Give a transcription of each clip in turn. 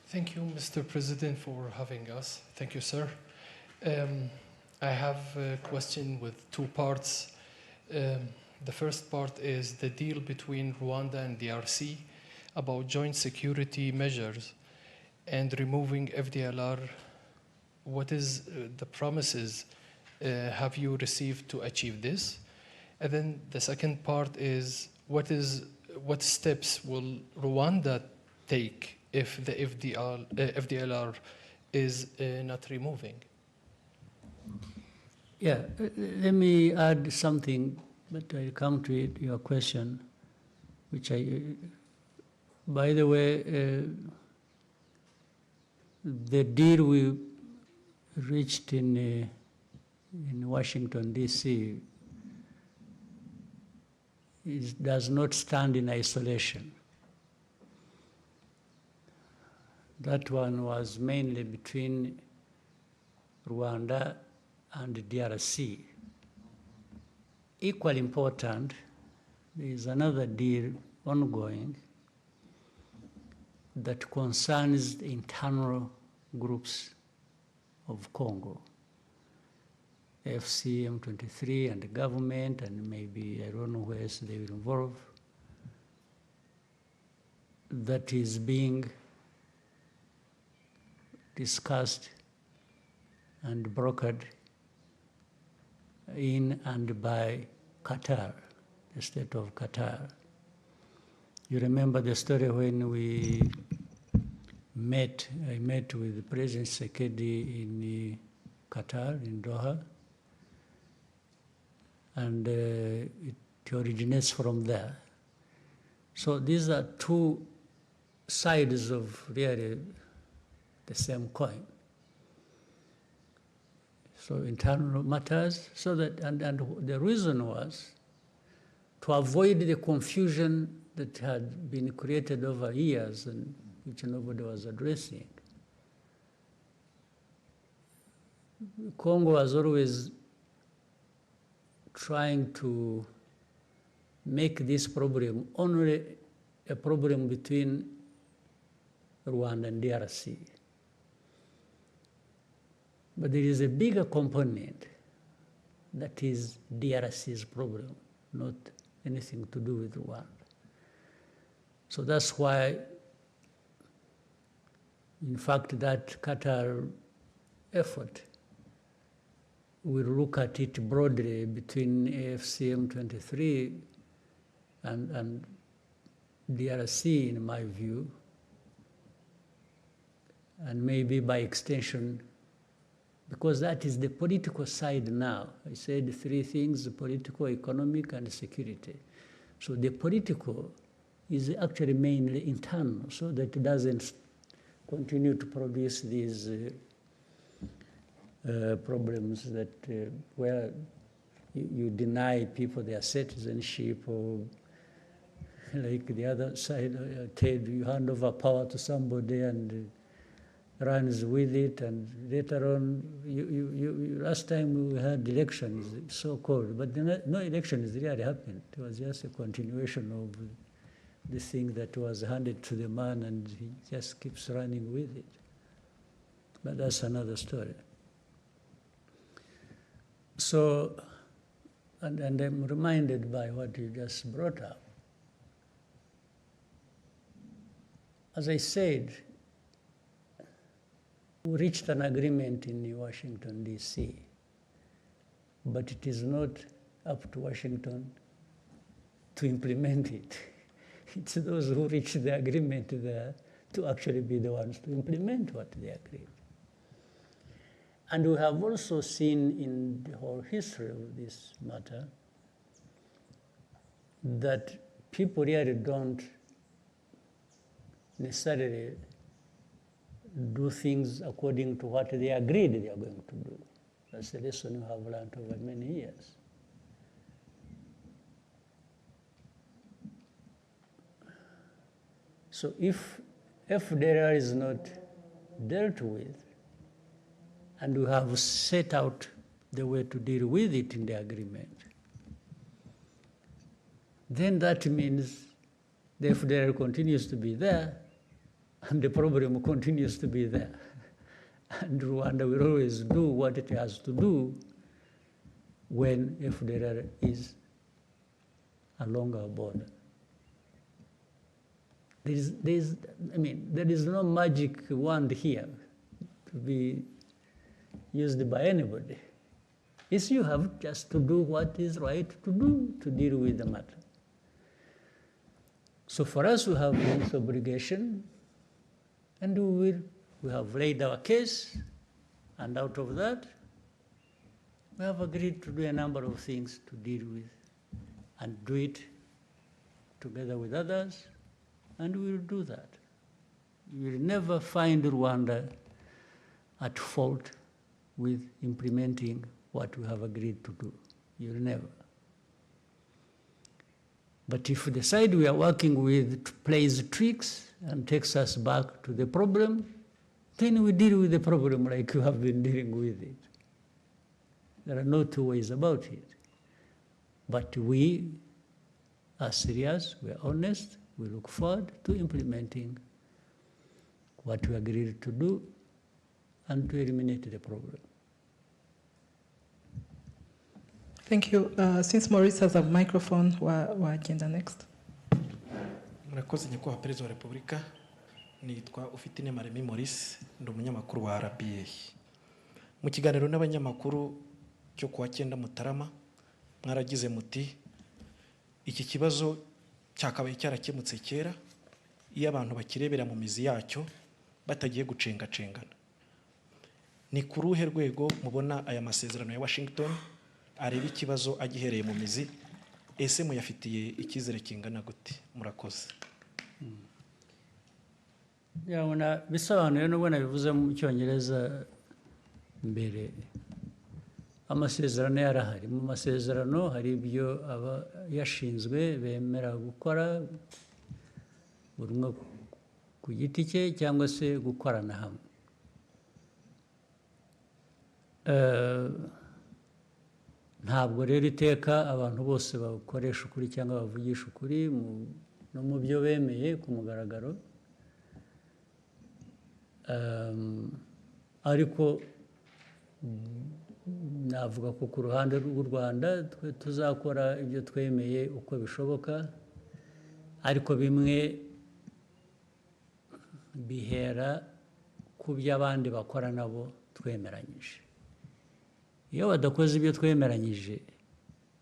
Thank you, Mr. President, for having us. Thank you, sir. I have a question with two parts. The first part is the deal between Rwanda and DRC about joint security measures and removing FDLR. What is the promises have you received to achieve this? And then the second part is what steps will Rwanda take if the FDLR is not removing? Yeah, let me add something, but I'll come to it, your question, which by the way, the deal we reached in Washington, D.C. does not stand in isolation. That one was mainly between Rwanda and DRC. Equally important, there is another deal ongoing that concerns the internal groups of Congo, FC, M23, and the government, and maybe, I don't know where else they will involve, that is being discussed and brokered in and by Qatar, the state of Qatar. You remember the story when I met with President Tshisekedi in Qatar, in Doha, and it originates from there. So these are two sides of really the same coin. So internal matters, so that, and the reason was to avoid the confusion that had been created over years and which nobody was addressing. Congo was always trying to make this problem only a problem between Rwanda and DRC. But there is a bigger component that is DRC's problem, not anything to do with Rwanda. So that's why, in fact, that Qatar effort will look at it broadly between AFC M23 and DRC, in my view, and maybe by extension, because that is the political side now. I said three things: political, economic, and security. So the political is actually mainly internal, so that it doesn't continue to produce these problems that where you deny people their citizenship, or like the other side, you hand over power to somebody and runs with it, and later on, last time we had elections, so-called, but no elections really happened. It was just a continuation of the thing that was handed to the man, and he just keeps running with it. But that's another story. So, and I'm reminded by what you just brought up. As I said, we reached an agreement in Washington, D.C., but it is not up to Washington to implement it. It's those who reached the agreement there to actually be the ones to implement what they agreed. And we have also seen in the whole history of this matter that people really don't necessarily do things according to what they agreed they are going to do. That's a lesson you have learned over many years. So if FDLR is not dealt with, and we have set out the way to deal with it in the agreement, then that means the FDLR continues to be there, and the problem continues to be there. And Rwanda will always do what it has to do when FDLR is along our border. There is no magic wand here to be used by anybody. It's you have just to do what is right to do to deal with the matter. So for us, we have this obligation, and we have laid our case, and out of that, we have agreed to do a number of things to deal with, and do it together with others, and we will do that. You will never find Rwanda at fault with implementing what we have agreed to do. You'll never. But if the side we are working with plays tricks and takes us back to the problem, then we deal with the problem like you have been dealing with it. There are no two ways about it. But we are serious, we are honest, we look forward to implementing what we agreed to do and to eliminate the problem. Thank you. Since Maurice has a microphone, we'll agenda next. Murakoze nyakubahwa Perezida wa Repubulika, nitwa Ufitine Maremi Maurice, ndi umunyamakuru wa RBA. Mu kiganiro n'abanyamakuru cyo kuwa 9 Mutarama, mwaragize muti iki kibazo cyakabaye cyarakemutse kera iyo abantu bakirebera mu mizi yacyo batagiye gucengacengana. Ni ku ruhe rwego mubona aya masezerano ya Washington areba ikibazo agihereye mu mizi, ese muyafitiye ikizere kingana gute? Murakoze. Yabona bisobanuye no bwana bivuze mu Cyongereza mbere. Amasezerano yarahari. Mu masezerano hari ibyo aba yashinzwe bemera gukora buri umwe ku giti cye cyangwa se gukorana hamwe. Ntabwo rero iteka abantu bose bakoresha ukuri cyangwa bavugisha ukuri no mu byo bemeye ku mugaragaro, ariko navuga ko ku ruhande rw'u Rwanda tuzakora ibyo twemeye uko bishoboka, ariko bimwe bihera ku byo abandi bakora nabo twemeranyije. Iyo badakoze ibyo twemeranyije,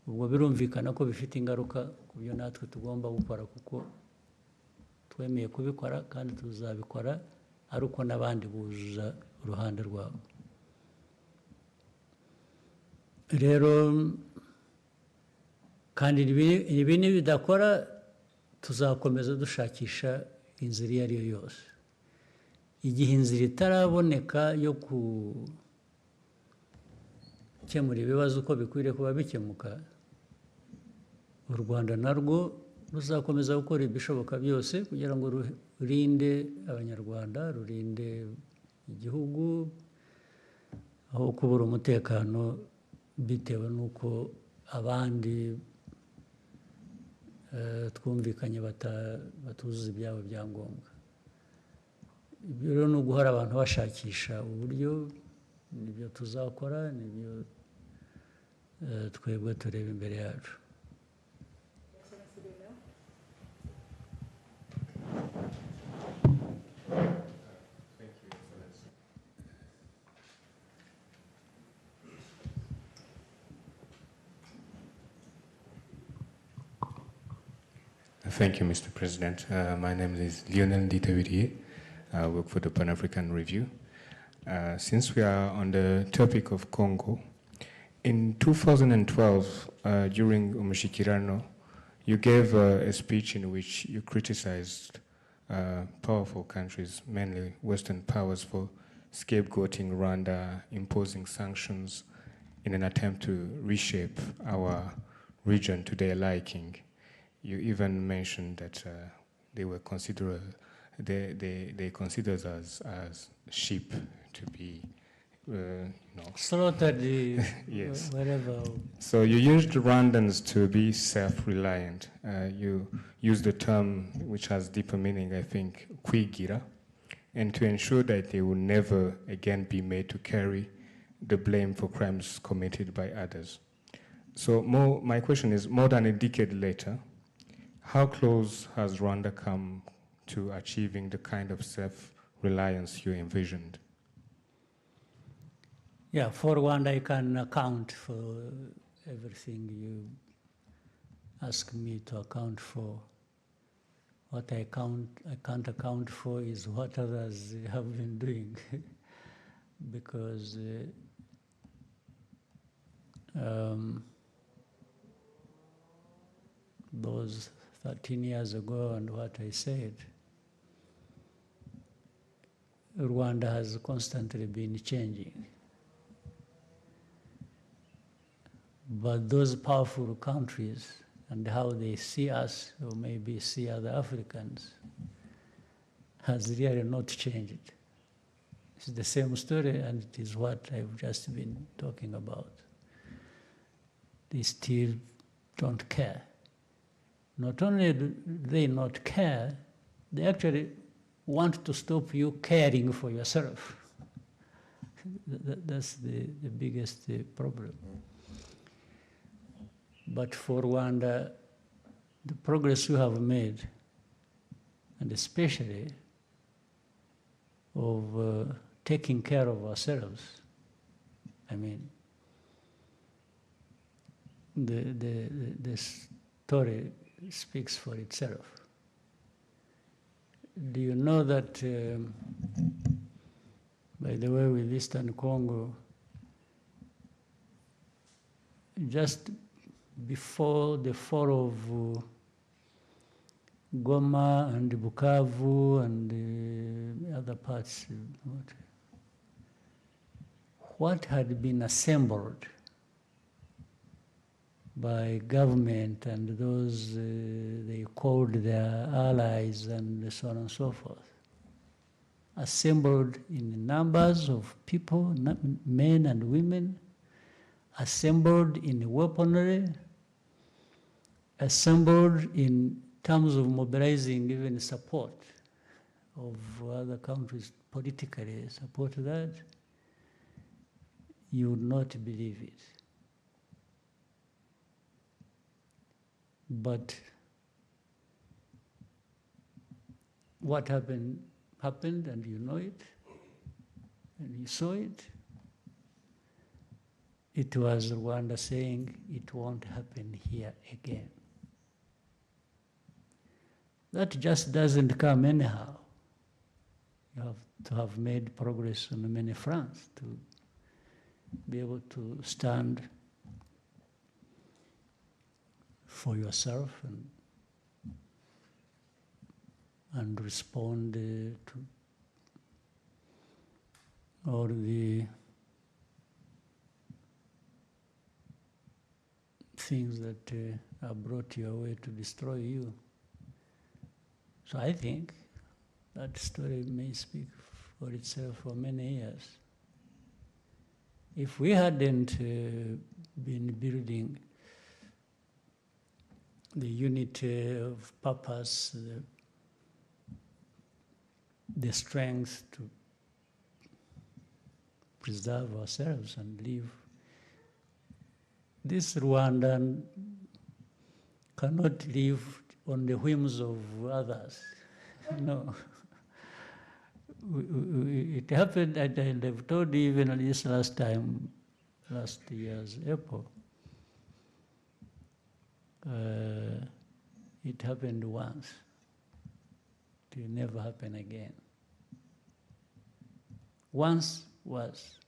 ubwo birumvikana ko bifite ingaruka ku byo natwe tugomba gukora, kuko twemeye kubikora kandi tuzabikora ari uko n'abandi buzuza uruhande rwabo. Rero kandi ibi nibidakora tuzakomeza dushakisha inzira iyo ari yo yose. Igihe inzira itaraboneka yo gukemura ibibazo uko bikwiriye kuba bikemuka, u Rwanda narwo ruzakomeza gukora ibishoboka byose kugira ngo rurinde abanyarwanda, rurinde igihugu aho kubura umutekano bitewe n'uko abandi twumvikanye batuzuza ibyabo byangombwa. Ibyo rero ni uguhora abantu bashakisha uburyo, nibyo tuzakora, nibyo twebwe tureba imbere yacu. Thank you, Mr. President. My name is Lionel Nditawirie. I work for the Pan-African Review. Since we are on the topic of Congo, in 2012, during Umushikirano, you gave a speech in which you criticized powerful countries, mainly Western powers, for scapegoating Rwanda, imposing sanctions in an attempt to reshape our region to their liking. You even mentioned that they considered us as sheep to be, slaughtered, yes. Wherever. So you used Rwandans to be self-reliant. You used the term which has deeper meaning, I think, kwigira. and to ensure that they will never again be made to carry the blame for crimes committed by others. So my question is, more than a decade later, how close has Rwanda come to achieving the kind of self-reliance you envisioned? Yeah, for Rwanda, I can account for everything you ask me to account for. What I can't account for is what others have been doing, because those 13 years ago and what I said, Rwanda has constantly been changing. But those powerful countries and how they see us, or maybe see other Africans, has really not changed. It's the same story, and it is what I've just been talking about. They still don't care. Not only do they not care, they actually want to stop you caring for yourself. That's the biggest problem. But for Rwanda, the progress we have made, and especially of taking care of ourselves, I mean, the story speaks for itself. Do you know that, by the way, with Eastern Congo, just before the fall of Goma and Bukavu and other parts, what had been assembled by government and those they called their allies and so on and so forth, assembled in numbers of people, men and women, assembled in weaponry, assembled in terms of mobilizing even support of other countries politically, support that, you would not believe it. But what happened, and you know it, and you saw it. It was Rwanda saying it won't happen here again. That just doesn't come anyhow. You have to have made progress on many fronts to be able to stand for yourself and respond to all the things that are brought your way to destroy you. So I think that story may speak for itself for many years. If we hadn't been building the unity of purpose, the strength to preserve ourselves and live, this Rwandan cannot live on the whims of others. No. It happened, and I've told you even this last year's April, it happened once. It will never happen again. Once was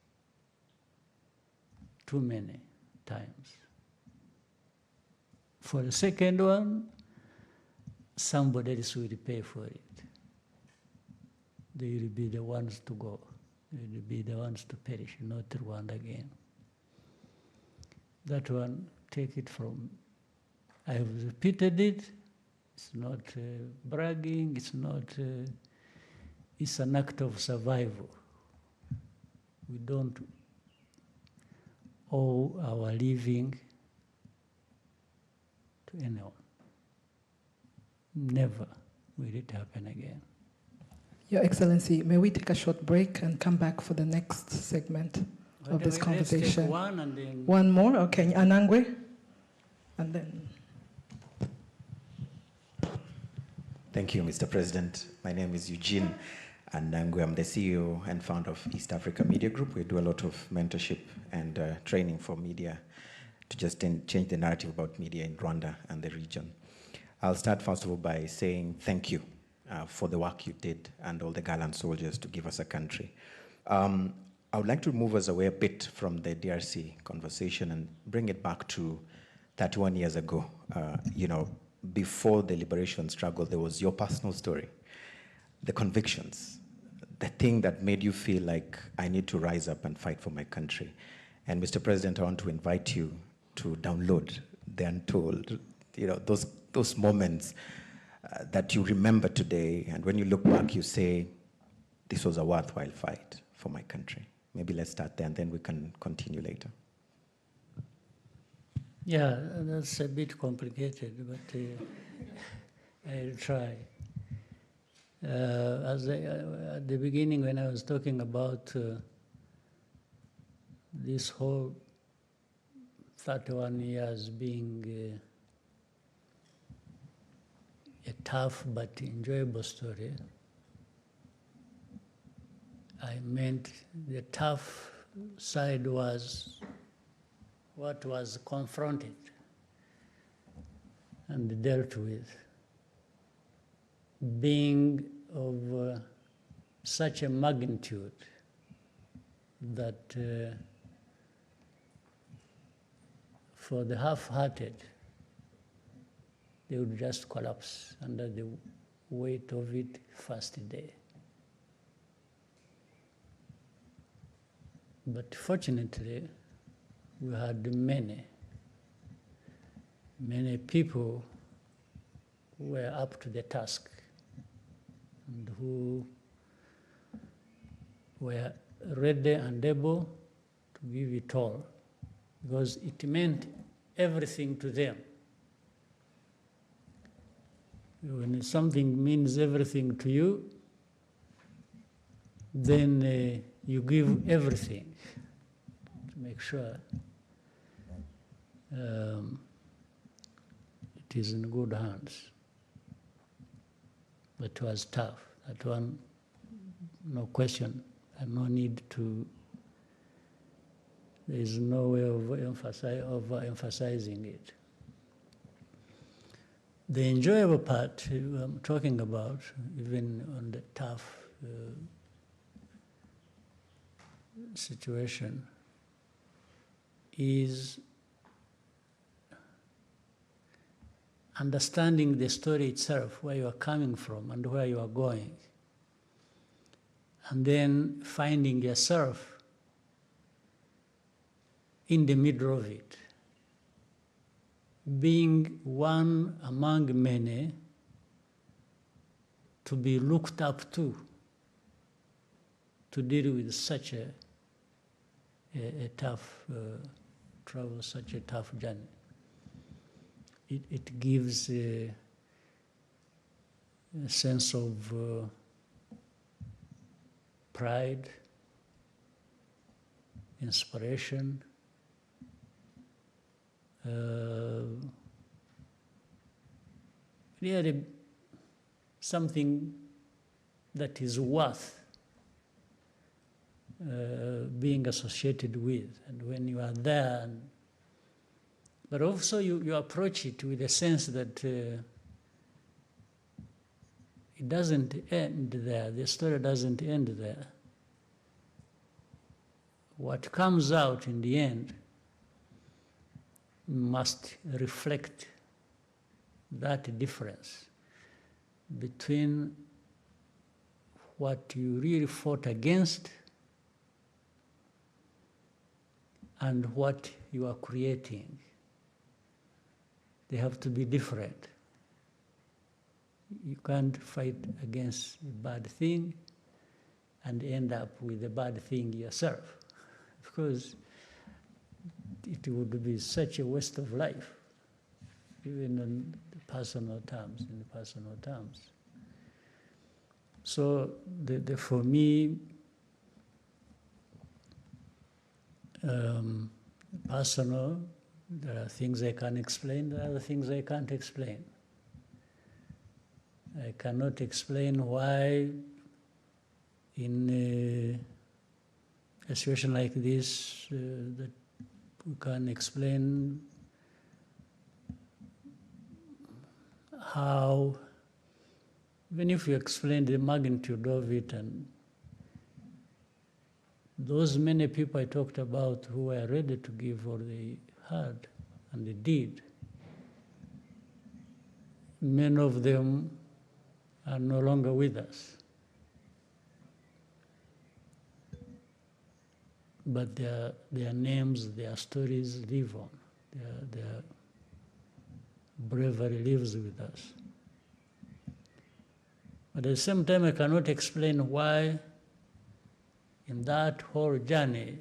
too many times. For the second one, somebody else will pay for it. They will be the ones to go. They will be the ones to perish, not Rwanda again. That one, take it from, I have repeated it. It's not bragging, it's not, it's an act of survival. We don't owe our living to anyone. Never will it happen again. Your Excellency, may we take a short break and come back for the next segment of this conversation? Let's take one and then... One more? Okay, Anangwe? And then... Thank you, Mr. President. My name is Eugene Anangwe. I'm the CEO and founder of East Africa Media Group. We do a lot of mentorship and training for media to just change the narrative about media in Rwanda and the region. I'll start first of all by saying thank you for the work you did and all the gallant soldiers to give us a country. I would like to move us away a bit from the DRC conversation and bring it back to 31 years ago. Before the liberation struggle, there was your personal story, the convictions, the thing that made you feel like I need to rise up and fight for my country. And Mr. President, I want to invite you to download the Untold, those moments that you remember today, and when you look back, you say, this was a worthwhile fight for my country. Maybe let's start there, and then we can continue later. Yeah, that's a bit complicated, but I'll try. At the beginning, when I was talking about this whole 31 years being a tough but enjoyable story, I meant the tough side was what was confronted and dealt with, being of such a magnitude that for the half-hearted, they would just collapse under the weight of it first day. But fortunately, we had many people who were up to the task and who were ready and able to give it all, because it meant everything to them. When something means everything to you, then you give everything to make sure it is in good hands. But it was tough. That one, no question, and no need to. There is no way of emphasizing it. The enjoyable part I'm talking about, even on the tough situation, is understanding the story itself, where you are coming from and where you are going, and then finding yourself in the middle of it, being one among many to be looked up to deal with such a tough travel, such a tough journey. It gives a sense of pride, inspiration, really something that is worth being associated with. And when you are there, but also you approach it with a sense that it doesn't end there. The story doesn't end there. What comes out in the end must reflect that difference between what you really fought against and what you are creating. They have to be different. You can't fight against a bad thing and end up with a bad thing yourself, because it would be such a waste of life, even in personal terms. So for me, personal, there are things I can explain, there are other things I can't explain. I cannot explain why in a situation like this that we can explain how, even if you explain the magnitude of it, and those many people I talked about who were ready to give all they had, and they did, many of them are no longer with us. But their names, their stories live on. Their bravery lives with us. But at the same time, I cannot explain why in that whole journey,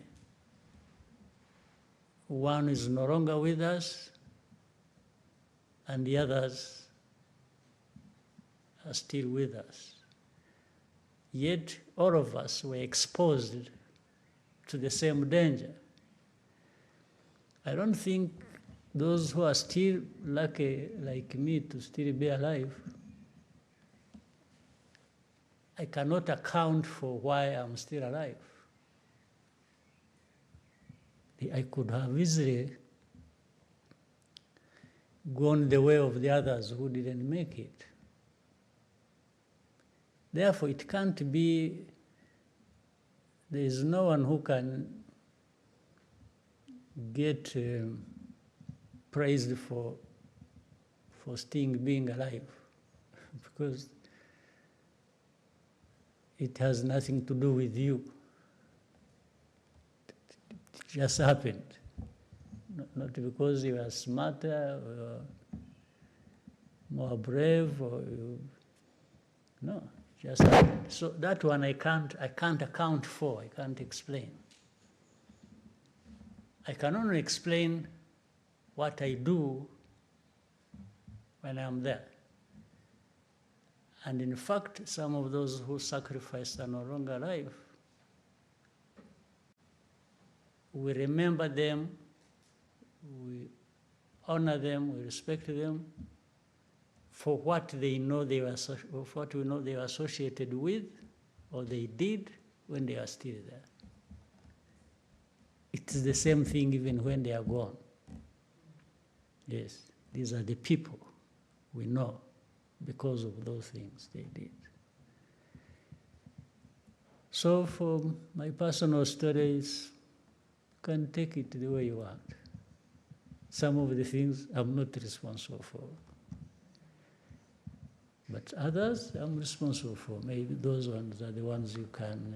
one is no longer with us and the others are still with us. Yet all of us were exposed to the same danger. I don't think those who are still lucky like me to still be alive, I cannot account for why I'm still alive. I could have easily gone the way of the others who didn't make it. Therefore, it can't be, there is no one who can get praised for still being alive, because it has nothing to do with you. It just happened. Not because you are smarter or more brave or no, just happened. So that one I can't account for, I can't explain. I can only explain what I do when I'm there. And in fact, some of those who sacrificed are no longer alive. We remember them, we honor them, we respect them for what they know they were, what we know they were associated with, or they did when they are still there. It's the same thing even when they are gone. Yes, these are the people we know because of those things they did. So for my personal stories, you can take it the way you want. Some of the things I'm not responsible for. But others I'm responsible for. Maybe those ones are the ones you can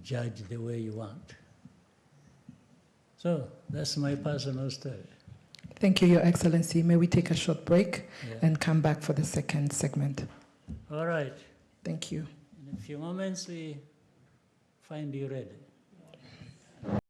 judge the way you want. So that's my personal story. Thank you, Your Excellency. May we take a short break Yeah. and come back for the second segment? All right. Thank you. In a few moments, we find you ready.